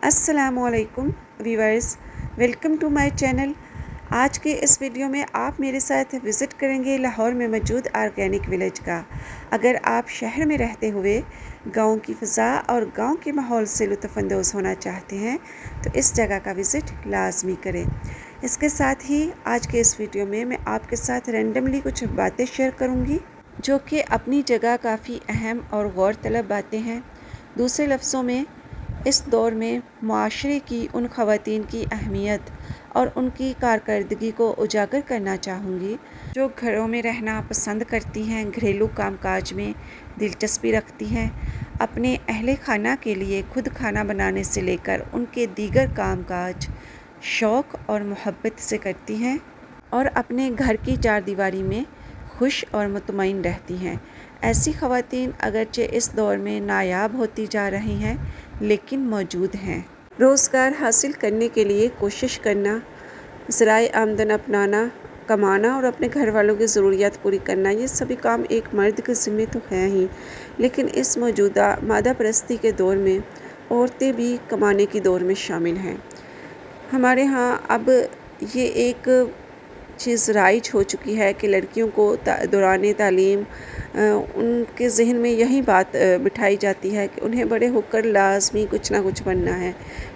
السلام علیکم viewers, welcome to my channel. آج کے اس ویڈیو میں آپ میرے ساتھ وزٹ کریں گے لاہور میں موجود آرگینک ولیج کا۔ اگر آپ شہر میں رہتے ہوئے گاؤں کی فضا اور گاؤں کے ماحول سے لطف اندوز ہونا چاہتے ہیں تو اس جگہ کا وزٹ لازمی کریں۔ اس کے ساتھ ہی آج کے اس ویڈیو میں آپ کے ساتھ رینڈملی کچھ باتیں شیئر کروں گی جو کہ اپنی جگہ کافی اہم اور غور طلب باتیں ہیں۔ دوسرے لفظوں میں اس دور میں معاشرے کی ان خواتین کی اہمیت اور ان کی کارکردگی کو اجاگر کرنا چاہوں گی جو گھروں میں رہنا پسند کرتی ہیں، گھریلو کام کاج میں دلچسپی رکھتی ہیں، اپنے اہل خانہ کے لیے خود کھانا بنانے سے لے کر ان کے دیگر کام کاج شوق اور محبت سے کرتی ہیں اور اپنے گھر کی چار دیواری میں خوش اور مطمئن رہتی ہیں۔ ایسی خواتین اگرچہ اس دور میں نایاب ہوتی جا رہی ہیں لیکن موجود ہیں۔ روزگار حاصل کرنے کے لیے کوشش کرنا، ذرائع آمدن اپنانا، کمانا اور اپنے گھر والوں کی ضروریات پوری کرنا، یہ سبھی کام ایک مرد کے ذمہ تو ہیں ہی، لیکن اس موجودہ مادہ پرستی کے دور میں عورتیں بھی کمانے کی دور میں شامل ہیں۔ ہمارے ہاں اب یہ ایک چیز رائج ہو چکی ہے کہ لڑکیوں کو دوران تعلیم ان کے ذہن میں یہی بات بٹھائی جاتی ہے کہ انہیں بڑے ہو کر لازمی کچھ نہ کچھ بننا ہے،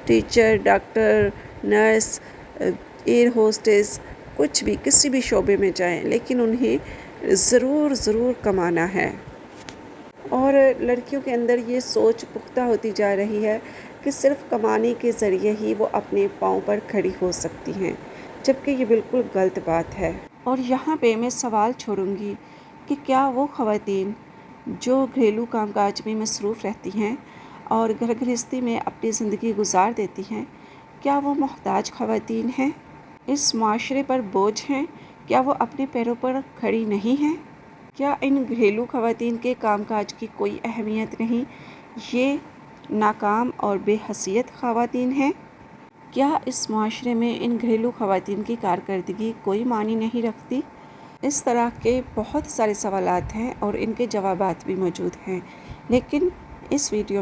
teacher, doctor, nurse, air hostess, کچھ بھی کسی بھی شعبے میں جائیں لیکن انہیں ضرور کمانا ہے۔ اور لڑکیوں کے اندر یہ سوچ پختہ ہوتی جا رہی ہے کہ صرف کمانے کے ذریعے ہی وہ اپنے پاؤں پر کھڑی ہو سکتی ہیں، جبکہ یہ بالکل غلط بات ہے۔ اور یہاں پہ میں سوال چھوڑوں گی کہ کیا وہ خواتین جو گھریلو کام کاج میں مصروف رہتی ہیں اور گھر گرہستی میں اپنی زندگی گزار دیتی ہیں، کیا وہ محتاج خواتین ہیں؟ اس معاشرے پر بوجھ ہیں؟ کیا وہ اپنے پیروں پر کھڑی نہیں ہیں؟ کیا ان گھریلو خواتین کے کام کاج کی کوئی اہمیت نہیں؟ یہ ناکام اور بے حیثیت خواتین ہیں؟ کیا اس معاشرے میں ان گھریلو خواتین کی کارکردگی کوئی معنی نہیں رکھتی؟ اس طرح کے بہت سارے سوالات ہیں اور ان کے جوابات بھی موجود ہیں، لیکن اس ویڈیو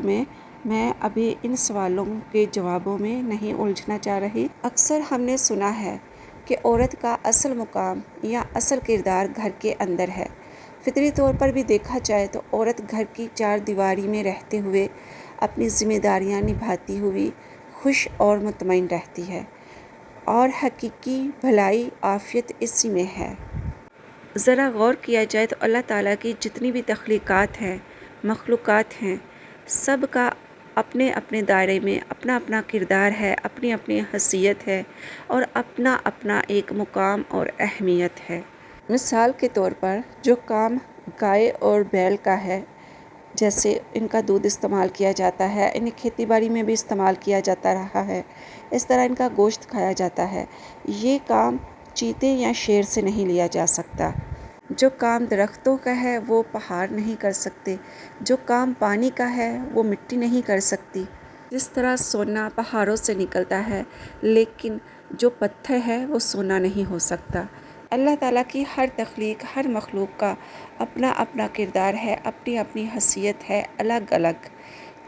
میں ابھی ان سوالوں کے جوابوں میں نہیں الجھنا چاہ رہی۔ اکثر ہم نے سنا ہے کہ عورت کا اصل مقام یا اصل کردار گھر کے اندر ہے۔ فطری طور پر بھی دیکھا جائے تو عورت گھر کی چار دیواری میں رہتے ہوئے اپنی ذمہ داریاں نبھاتی ہوئی خوش اور مطمئن رہتی ہے، اور حقیقی بھلائی عافیت اسی میں ہے۔ ذرا غور کیا جائے تو اللہ تعالیٰ کی جتنی بھی تخلیقات ہیں، مخلوقات ہیں، سب کا اپنے اپنے دائرے میں اپنا اپنا کردار ہے، اپنی اپنی حیثیت ہے اور اپنا اپنا ایک مقام اور اہمیت ہے۔ مثال کے طور پر جو کام گائے اور بیل کا ہے، جیسے ان کا دودھ استعمال کیا جاتا ہے، انہیں کھیتی باڑی میں بھی استعمال کیا جاتا رہا ہے، اس طرح ان کا گوشت کھایا جاتا ہے، یہ کام چیتے یا شیر سے نہیں لیا جا سکتا۔ جو کام درختوں کا ہے وہ پہاڑ نہیں کر سکتے، جو کام پانی کا ہے وہ مٹی نہیں کر سکتی۔ جس طرح سونا پہاڑوں سے نکلتا ہے لیکن جو پتھر ہے وہ سونا نہیں ہو سکتا۔ اللہ تعالیٰ کی ہر تخلیق، ہر مخلوق کا اپنا اپنا کردار ہے، اپنی اپنی حیثیت ہے، الگ الگ۔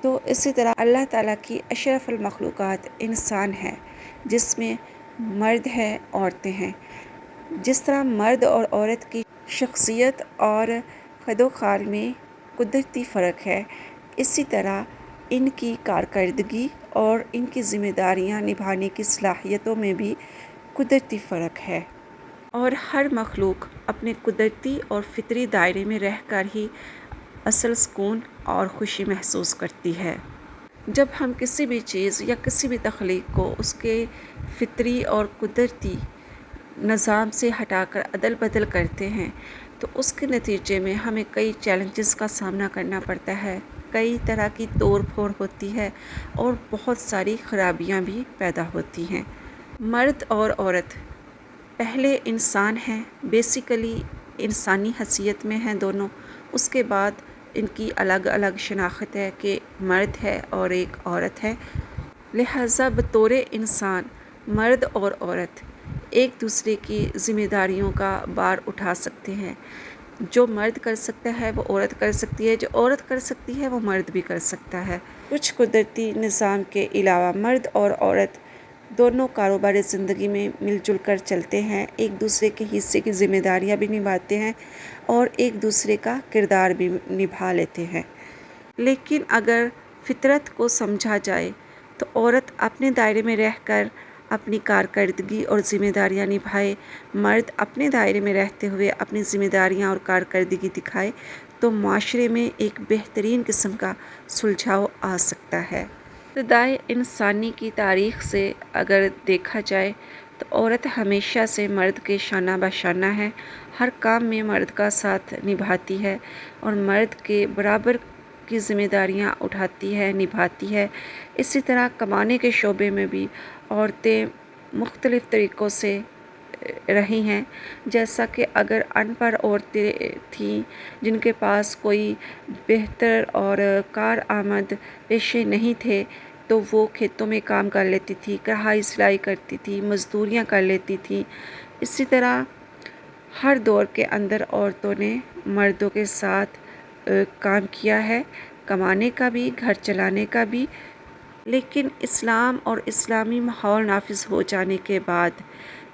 تو اسی طرح اللہ تعالیٰ کی اشرف المخلوقات انسان ہے، جس میں مرد ہیں، عورتیں ہیں۔ جس طرح مرد اور عورت کی شخصیت اور خد و خال میں قدرتی فرق ہے، اسی طرح ان کی کارکردگی اور ان کی ذمہ داریاں نبھانے کی صلاحیتوں میں بھی قدرتی فرق ہے۔ اور ہر مخلوق اپنے قدرتی اور فطری دائرے میں رہ کر ہی اصل سکون اور خوشی محسوس کرتی ہے۔ جب ہم کسی بھی چیز یا کسی بھی تخلیق کو اس کے فطری اور قدرتی نظام سے ہٹا کر عدل بدل کرتے ہیں تو اس کے نتیجے میں ہمیں کئی چیلنجز کا سامنا کرنا پڑتا ہے، کئی طرح کی توڑ پھوڑ ہوتی ہے اور بہت ساری خرابیاں بھی پیدا ہوتی ہیں۔ مرد اور عورت پہلے انسان ہیں، بیسیکلی انسانی حیثیت میں ہیں دونوں، اس کے بعد ان کی الگ الگ شناخت ہے کہ مرد ہے اور ایک عورت ہے، لہٰذا بطور انسان مرد اور عورت ایک دوسرے کی ذمہ داریوں کا بار اٹھا سکتے ہیں۔ جو مرد کر سکتا ہے وہ عورت کر سکتی ہے، جو عورت کر سکتی ہے وہ مرد بھی کر سکتا ہے۔ کچھ قدرتی نظام کے علاوہ مرد اور عورت دونوں کاروباری زندگی میں مل جل کر چلتے ہیں، ایک دوسرے کے حصے کی ذمہ داریاں بھی نبھاتے ہیں اور ایک دوسرے کا کردار بھی نبھا لیتے ہیں۔ لیکن اگر فطرت کو سمجھا جائے تو عورت اپنے دائرے میں رہ کر اپنی کارکردگی اور ذمہ داریاں نبھائے، مرد اپنے دائرے میں رہتے ہوئے اپنی ذمہ داریاں اور کارکردگی دکھائے تو معاشرے میں ایک بہترین قسم کا سلجھاؤ آ سکتا ہے۔ ابتدائے انسانی کی تاریخ سے اگر دیکھا جائے تو عورت ہمیشہ سے مرد کے شانہ بہ شانہ ہے، ہر کام میں مرد کا ساتھ نبھاتی ہے اور مرد کے برابر کی ذمہ داریاں اٹھاتی ہے، نبھاتی ہے۔ اسی طرح کمانے کے شعبے میں بھی عورتیں مختلف طریقوں سے رہی ہیں، جیسا کہ اگر ان پڑھ عورتیں تھیں جن کے پاس کوئی بہتر اور کارآمد پیشے نہیں تھے تو وہ کھیتوں میں کام کر لیتی تھی، کڑھائی سلائی کرتی تھی، مزدوریاں کر لیتی تھی۔ اسی طرح ہر دور کے اندر عورتوں نے مردوں کے ساتھ کام کیا ہے، کمانے کا بھی، گھر چلانے کا بھی۔ لیکن اسلام اور اسلامی ماحول نافذ ہو جانے کے بعد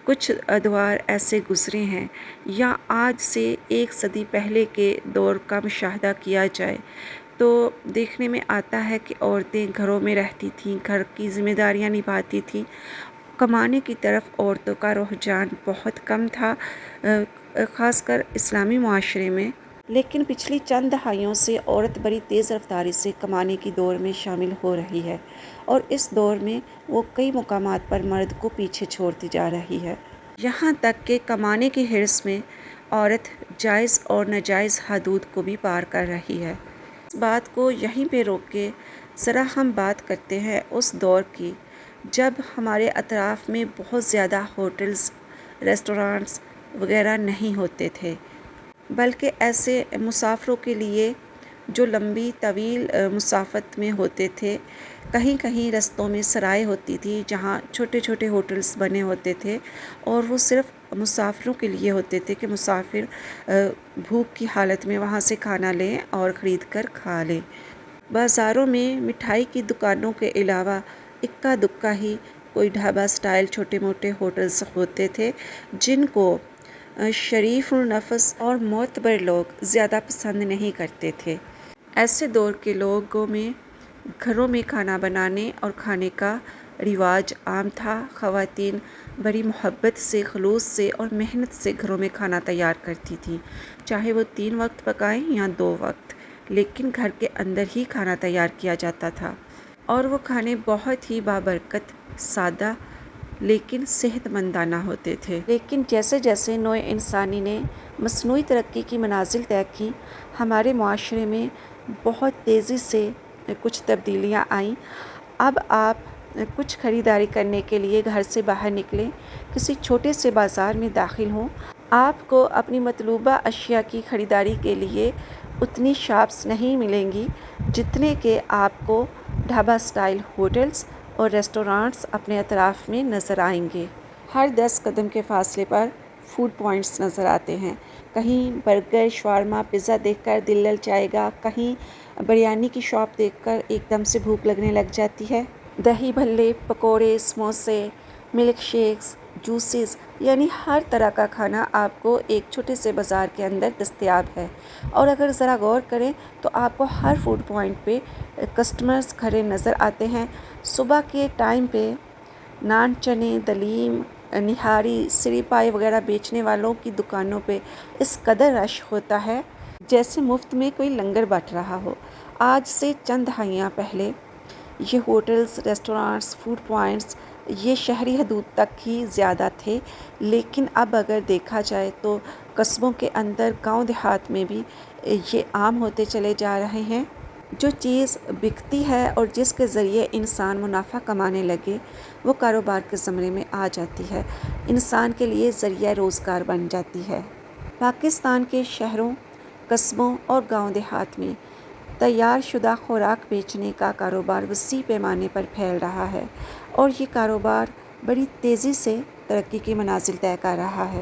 کچھ ادوار ایسے گزرے ہیں، یا آج سے 1 صدی پہلے کے دور کا مشاہدہ کیا جائے تو دیکھنے میں آتا ہے کہ عورتیں گھروں میں رہتی تھیں، گھر کی ذمہ داریاں نبھاتی تھیں، کمانے کی طرف عورتوں کا رجحان بہت کم تھا، خاص کر اسلامی معاشرے میں۔ لیکن پچھلی چند دہائیوں سے عورت بڑی تیز رفتاری سے کمانے کی دور میں شامل ہو رہی ہے اور اس دور میں وہ کئی مقامات پر مرد کو پیچھے چھوڑتی جا رہی ہے۔ یہاں تک کہ کمانے کی حرص میں عورت جائز اور ناجائز حدود کو بھی پار کر رہی ہے۔ اس بات کو یہیں پہ روک کے ذرا ہم بات کرتے ہیں اس دور کی جب ہمارے اطراف میں بہت زیادہ ہوٹلز، ریسٹورانٹس وغیرہ نہیں ہوتے تھے، بلکہ ایسے مسافروں کے لیے جو لمبی طویل مسافت میں ہوتے تھے، کہیں کہیں رستوں میں سرائے ہوتی تھی جہاں چھوٹے چھوٹے ہوٹلز بنے ہوتے تھے اور وہ صرف مسافروں کے لیے ہوتے تھے کہ مسافر بھوک کی حالت میں وہاں سے کھانا لیں اور خرید کر کھا لیں۔ بازاروں میں مٹھائی کی دکانوں کے علاوہ اکا دکا ہی کوئی ڈھابا سٹائل چھوٹے موٹے ہوٹلز ہوتے تھے جن کو شریف النفس اور معتبر لوگ زیادہ پسند نہیں کرتے تھے۔ ایسے دور کے لوگوں میں گھروں میں کھانا بنانے اور کھانے کا رواج عام تھا۔ خواتین بڑی محبت سے، خلوص سے اور محنت سے گھروں میں کھانا تیار کرتی تھیں، چاہے وہ 3 وقت پکائیں یا 2 وقت، لیکن گھر کے اندر ہی کھانا تیار کیا جاتا تھا اور وہ کھانے بہت ہی بابرکت، سادہ لیکن صحت مندانہ ہوتے تھے۔ لیکن جیسے جیسے نوع انسانی نے مصنوعی ترقی کی منازل طے کی، ہمارے معاشرے میں بہت تیزی سے کچھ تبدیلیاں آئیں۔ اب آپ کچھ خریداری کرنے کے لیے گھر سے باہر نکلیں، کسی چھوٹے سے بازار میں داخل ہوں، آپ کو اپنی مطلوبہ اشیاء کی خریداری کے لیے اتنی شاپس نہیں ملیں گی جتنے کہ آپ کو ڈھابا سٹائل ہوٹلز اور ریسٹورانٹس اپنے اطراف میں نظر آئیں گے۔ ہر 10 قدم کے فاصلے پر فوڈ پوائنٹس نظر آتے ہیں، کہیں برگر، شاورما، پیزا دیکھ کر دل للچائے گا، کہیں بریانی کی شاپ دیکھ کر ایک دم سے بھوک لگنے لگ جاتی ہے۔ دہی بھلے، پکوڑے، سموسے، ملک شیکس، جوسز، یعنی ہر طرح کا کھانا آپ کو ایک چھوٹے سے بازار کے اندر دستیاب ہے۔ اور اگر ذرا غور کریں تو آپ کو ہر فوڈ پوائنٹ پہ کسٹمرز کھڑے نظر آتے ہیں۔ صبح کے ٹائم پہ نان، چنے، دلیم، نہاری، سری پائے وغیرہ بیچنے والوں کی دکانوں پہ اس قدر رش ہوتا ہے جیسے مفت میں کوئی لنگر بٹ رہا ہو۔ آج سے چند دہائیاں پہلے یہ ہوٹلز، ریسٹورانٹس، فوڈ پوائنٹس یہ شہری حدود تک ہی زیادہ تھے، لیکن اب اگر دیکھا جائے تو قصبوں کے اندر، گاؤں دیہات میں بھی یہ عام ہوتے چلے جا رہے ہیں۔ جو چیز بکتی ہے اور جس کے ذریعے انسان منافع کمانے لگے وہ کاروبار کے زمرے میں آ جاتی ہے، انسان کے لیے ذریعہ روزگار بن جاتی ہے۔ پاکستان کے شہروں، قصبوں اور گاؤں دیہات میں تیار شدہ خوراک بیچنے کا کاروبار وسیع پیمانے پر پھیل رہا ہے اور یہ کاروبار بڑی تیزی سے ترقی کی منازل طے کر رہا ہے۔